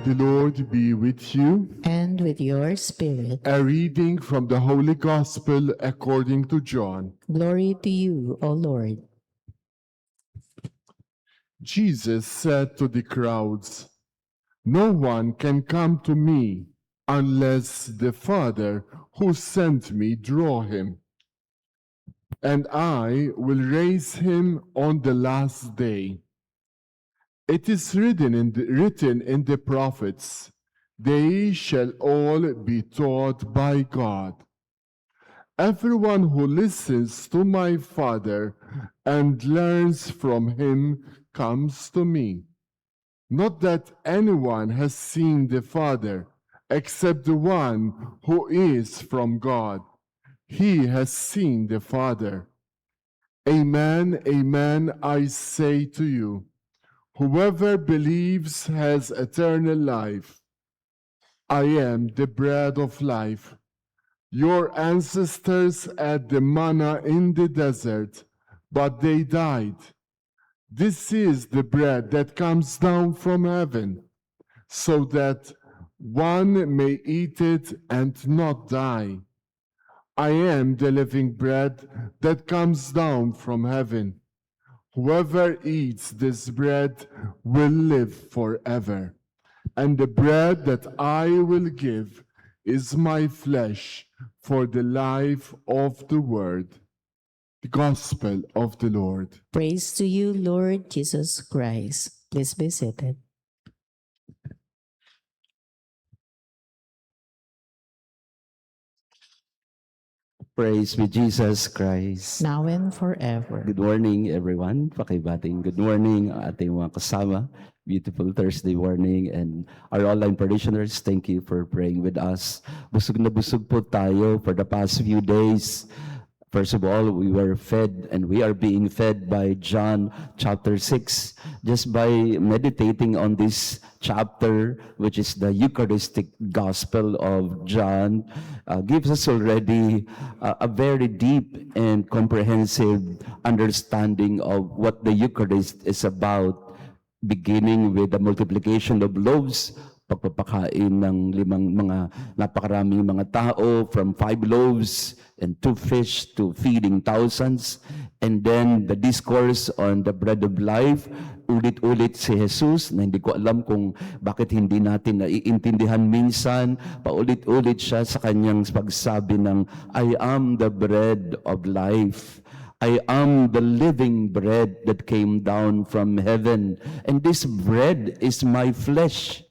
The Lord be with you. And with your spirit. A reading from the Holy Gospel according to John. Glory to you, O Lord. Jesus said to the crowds, "No one can come to me unless the Father who sent me draw him. And I will raise him on the last day. It is written in the prophets, they shall all be taught by God. Everyone who listens to my Father and learns from him comes to me. Not that anyone has seen the Father, except the one who is from God. He has seen the Father. Amen, amen, I say to you, whoever believes has eternal life. I am the bread of life. Your ancestors ate the manna in the desert, but they died. This is the bread that comes down from heaven, so that one may eat it and not die. I am the living bread that comes down from heaven. Whoever eats this bread will live forever. And the bread that I will give is my flesh for the life of the world." The Gospel of the Lord. Praise to you, Lord Jesus Christ. Please be seated. Praise be Jesus Christ. Now and forever. Good morning, everyone. Pakibating good morning ang ating mga kasama. Beautiful Thursday morning. And our online parishioners, thank you for praying with us. Busog na busog po tayo for the past few days. First of all, we were fed and we are being fed by John chapter 6. Just by meditating on this chapter, which is the Eucharistic Gospel of John, gives us already a very deep and comprehensive understanding of what the Eucharist is about, beginning with the multiplication of loaves, pagpapakain ng napakaraming mga tao, from 5 loaves and 2 fish to feeding thousands. And then the discourse on the bread of life, ulit-ulit si Jesus, na hindi ko alam kung bakit hindi natin naiintindihan minsan, paulit-ulit siya sa kanyang pagsabi ng, I am the bread of life. I am the living bread that came down from heaven. And this bread is my flesh.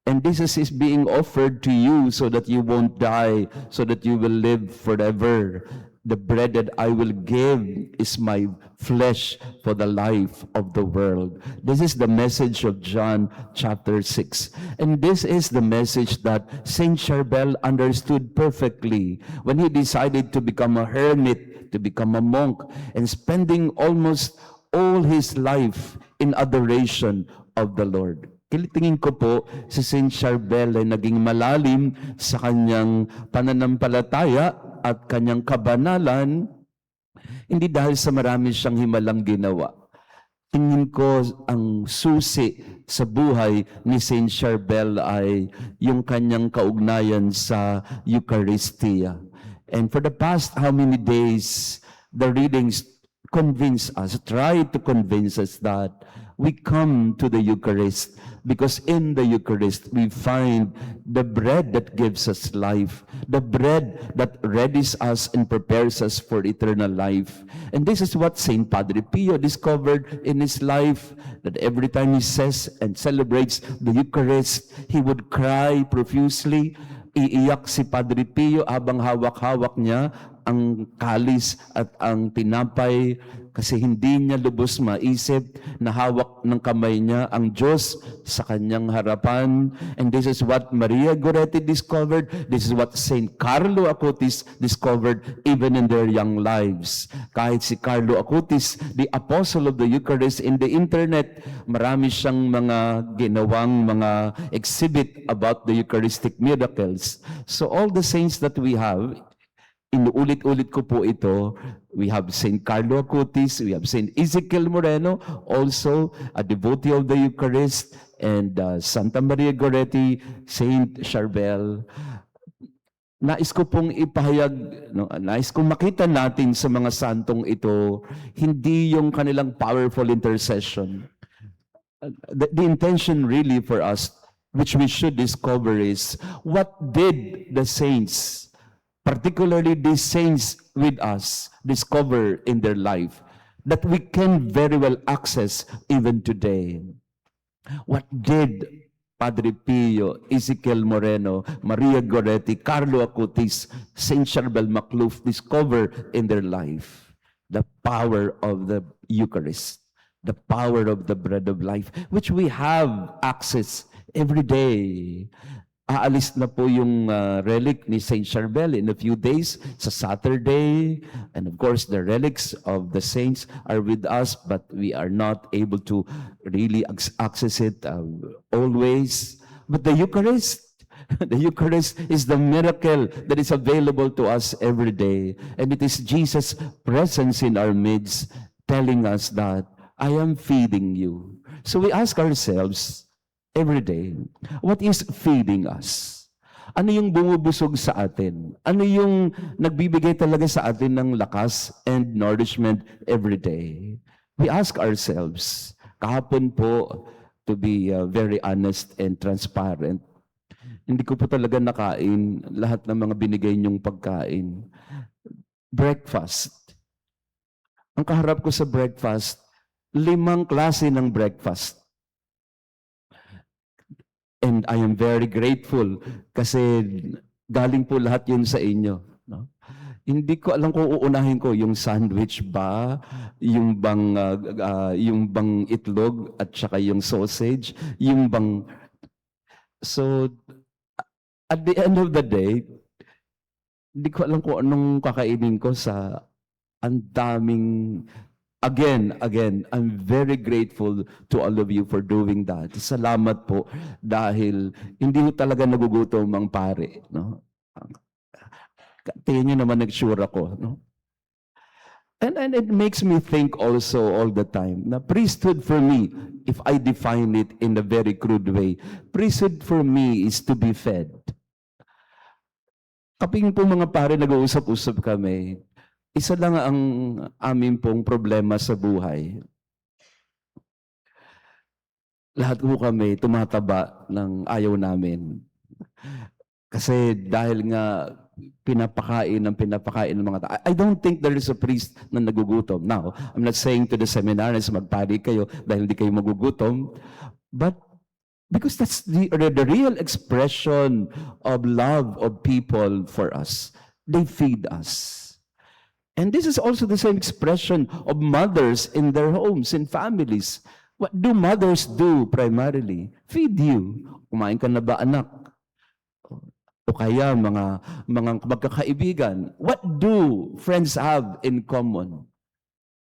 And this is being offered to you so that you won't die, so that you will live forever. The bread that I will give is my flesh for the life of the world. This is the message of John chapter 6. And this is the message that Saint Charbel understood perfectly when he decided to become a hermit, to become a monk, and spending almost all his life in adoration of the Lord. Tingin ko po, si Saint Charbel ay naging malalim sa kanyang pananampalataya at kanyang kabanalan, hindi dahil sa marami siyang himalang ginawa. Tingin ko ang susi sa buhay ni Saint Charbel ay yung kanyang kaugnayan sa Eucharistia. And for the past how many days, the readings try to convince us that we come to the Eucharist because in the Eucharist we find the bread that gives us life, the bread that readies us and prepares us for eternal life. And this is what Saint Padre Pio discovered in his life, that every time he says and celebrates the Eucharist, he would cry profusely. Iiyak si Padre Pio habang hawak-hawak niya ang kalis at ang tinapay, kasi hindi niya lubos maisip na hawak ng kamay niya ang Diyos sa kanyang harapan. And this is what Maria Goretti discovered. This is what Saint Carlo Acutis discovered even in their young lives. Kahit si Carlo Acutis, the apostle of the Eucharist, in the internet, marami siyang mga ginawang mga exhibit about the Eucharistic miracles. So all the saints that we have, inuulit-ulit ko po ito. We have Saint Carlo Acutis, we have Saint Ezekiel Moreno, also a devotee of the Eucharist, and Santa Maria Goretti, Saint Charbel. Nais ko pong ipahayag, no, nais kong makita natin sa mga santong ito, hindi yung kanilang powerful intercession. The intention really for us, which we should discover, is what did the saints, particularly the saints with us, discover in their life that we can very well access even today. What did Padre Pio, Ezekiel Moreno, Maria Goretti, Carlo Acutis, Saint Charbel Macluf discover in their life? The power of the Eucharist, the power of the bread of life, which we have access every day. Aalis na po yung relic ni Saint Charbel in a few days sa Saturday. And of course, the relics of the saints are with us, but we are not able to really access it always. But the Eucharist, the Eucharist is the miracle that is available to us every day. And it is Jesus' presence in our midst telling us that I am feeding you. So we ask ourselves, every day, what is feeding us? Ano yung bumubusog sa atin? Ano yung nagbibigay talaga sa atin ng lakas and nourishment every day? We ask ourselves, kahapon po, to be very honest and transparent, hindi ko po talaga nakain lahat ng mga binigay niyong pagkain. Breakfast. Ang kaharap ko sa breakfast, 5 klase ng breakfast. And I am very grateful kasi galing po lahat yun sa inyo. No? Hindi ko alam kung uunahin ko yung sandwich ba, yung bang itlog at saka yung sausage, yung bang... So, at the end of the day, hindi ko alam kung anong kakainin ko sa ang daming... Again, I'm very grateful to all of you for doing that. Salamat po dahil hindi ko talaga nagugutom ang pare. No? Tingnan nyo naman nag-sure ako. No? And it makes me think also all the time na priesthood for me, if I define it in a very crude way, priesthood for me is to be fed. Kaping po mga pare nag-uusap-usap kami, isa lang ang amin pong problema sa buhay. Lahat po kami tumataba ng ayaw namin. Kasi dahil nga pinapakain ng mga tao. I don't think there is a priest na nagugutom. Now, I'm not saying to the seminarians, magpari kayo dahil hindi kayo magugutom. But because that's the real expression of love of people for us. They feed us. And this is also the same expression of mothers in their homes, in families. What do mothers do primarily? Feed you. Kumain ka na ba, anak? O kaya mga magkakaibigan. What do friends have in common?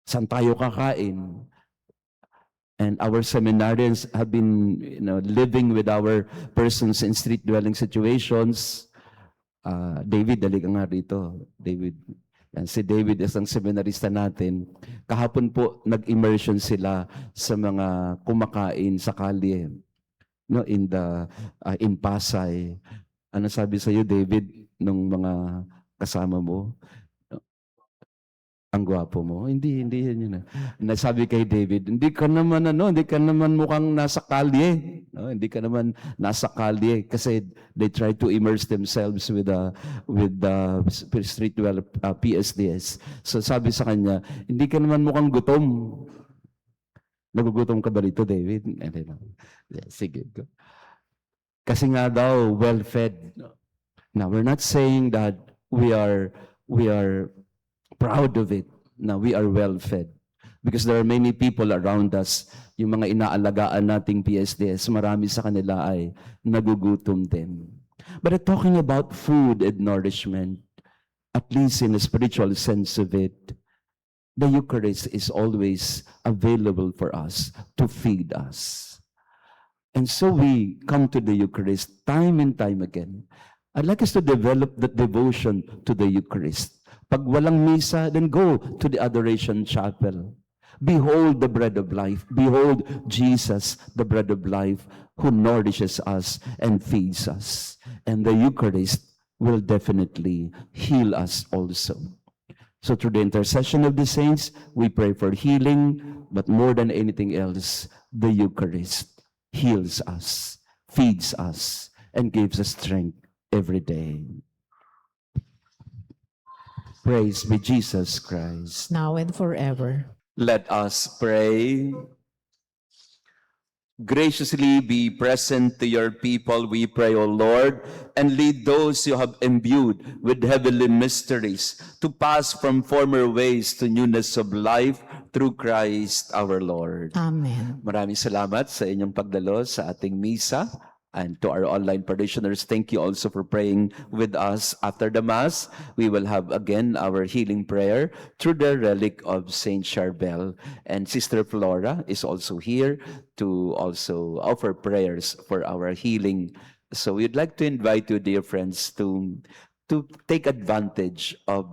Saan tayo kakain? And our seminarians have been living with our persons in street-dwelling situations. David, dali ka nga rito. David. Yan, si David isang seminarista natin. Kahapon po, nag-immersion sila sa mga kumakain sa kalye. No, in Pasay. Ano sabi sa iyo, David, nung mga kasama mo? Ang gwapo mo? Hindi yun. Nasabi kay David, hindi ka naman mukhang nasa kalye. No, hindi ka naman nasa kalye kasi they try to immerse themselves with the street PSDS. So sabi sa kanya, hindi ka naman mukhang gutom. Nagugutom ka ba rito, David? Sige. Kasi nga daw, well-fed. Now, we're not saying that we are proud of it. Now, we are well-fed. Because there are many people around us, yung mga inaalagaan nating PSDS, marami sa kanila ay nagugutom din. But talking about food and nourishment, at least in a spiritual sense of it, the Eucharist is always available for us to feed us. And so we come to the Eucharist time and time again. I'd like us to develop that devotion to the Eucharist. Pag walang misa, then go to the Adoration Chapel. Behold the bread of life. Behold Jesus, the bread of life, who nourishes us and feeds us. And the Eucharist will definitely heal us also. So through the intercession of the saints, we pray for healing, but more than anything else, the Eucharist heals us, feeds us, and gives us strength every day. Praise be Jesus Christ. now and forever. Let us pray. Graciously be present to your people, we pray, O Lord, and lead those you have imbued with heavenly mysteries to pass from former ways to newness of life through Christ our Lord. Amen. Maraming salamat sa inyong pagdalo sa ating misa. And to our online parishioners, thank you also for praying with us after the Mass. We will have again our healing prayer through the relic of Saint Charbel. And Sister Flora is also here to also offer prayers for our healing. So we'd like to invite you, dear friends, to take advantage of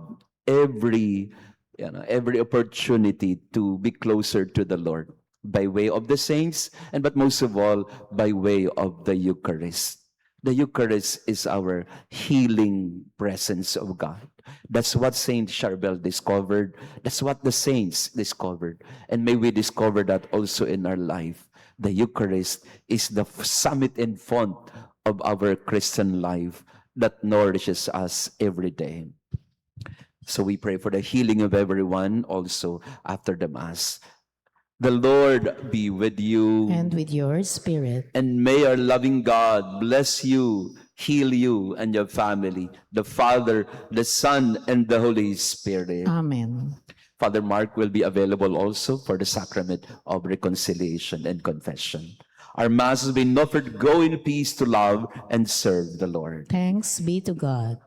every opportunity to be closer to the Lord, by way of the saints, and but most of all, by way of the Eucharist. The Eucharist is our healing presence of God. That's what Saint Charbel discovered. That's what the saints discovered. And may we discover that also in our life. The Eucharist is the summit and font of our Christian life that nourishes us every day. So we pray for the healing of everyone also after the Mass. The Lord be with you. And with your spirit. And may our loving God bless you, heal you and your family, the Father, the Son, and the Holy Spirit. Amen. Father Mark will be available also for the sacrament of reconciliation and confession. Our Mass has been offered. Go in peace to love and serve the Lord. Thanks be to God.